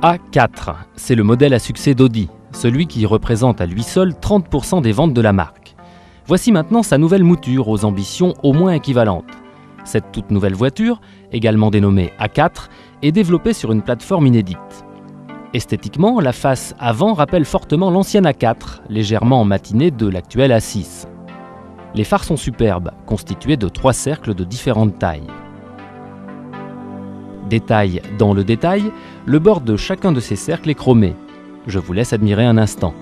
A4, c'est le modèle à succès d'Audi, celui qui représente à lui seul 30% des ventes de la marque. Voici maintenant sa nouvelle mouture aux ambitions au moins équivalentes. Cette toute nouvelle voiture, également dénommée A4, est développée sur une plateforme inédite. Esthétiquement, la face avant rappelle fortement l'ancienne A4, légèrement matinée de l'actuelle A6. Les phares sont superbes, constitués de 3 cercles de différentes tailles. Détail dans le détail, le bord de chacun de ces cercles est chromé. Je vous laisse admirer un instant.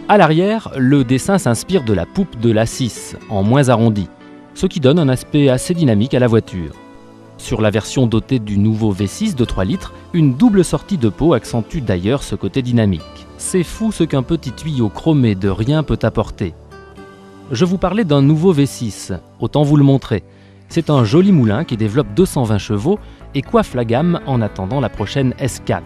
À l'arrière, le dessin s'inspire de la poupe de l'A6, en moins arrondi, ce qui donne un aspect assez dynamique à la voiture. Sur la version dotée du nouveau V6 de 3 litres, une double sortie de pot accentue d'ailleurs ce côté dynamique. C'est fou ce qu'un petit tuyau chromé de rien peut apporter. Je vous parlais d'un nouveau V6, autant vous le montrer. C'est un joli moulin qui développe 220 chevaux et coiffe la gamme en attendant la prochaine S4.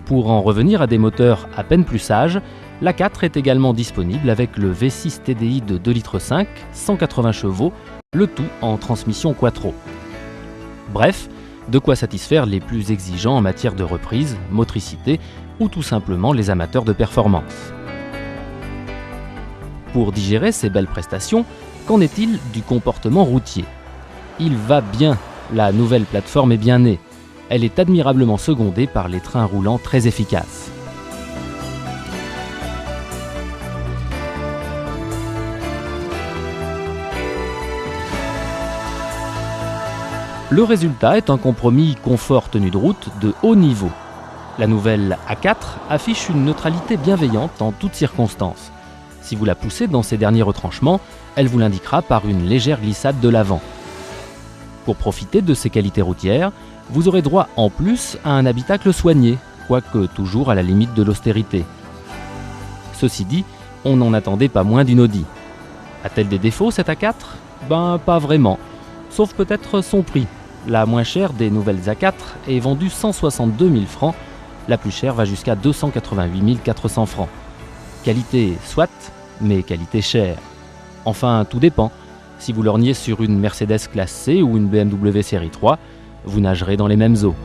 Pour en revenir à des moteurs à peine plus sages, l'A4 est également disponible avec le V6 TDI de 2,5 litres, 180 chevaux, le tout en transmission quattro. Bref, de quoi satisfaire les plus exigeants en matière de reprise, motricité ou tout simplement les amateurs de performance. Pour digérer ces belles prestations, qu'en est-il du comportement routier ? Il va bien, la nouvelle plateforme est bien née. Elle est admirablement secondée par les trains roulants très efficaces. Le résultat est un compromis confort tenue de route de haut niveau. La nouvelle A4 affiche une neutralité bienveillante en toutes circonstances. Si vous la poussez dans ses derniers retranchements, elle vous l'indiquera par une légère glissade de l'avant. Pour profiter de ces qualités routières, vous aurez droit en plus à un habitacle soigné, quoique toujours à la limite de l'austérité. Ceci dit, on n'en attendait pas moins d'une Audi. A-t-elle des défauts cette A4 ? Ben pas vraiment, sauf peut-être son prix. La moins chère des nouvelles A4 est vendue 162 000 francs, la plus chère va jusqu'à 288 400 francs. Qualité soit, mais qualité chère. Enfin, tout dépend. Si vous lorgnez sur une Mercedes classe C ou une BMW série 3, vous nagerez dans les mêmes eaux.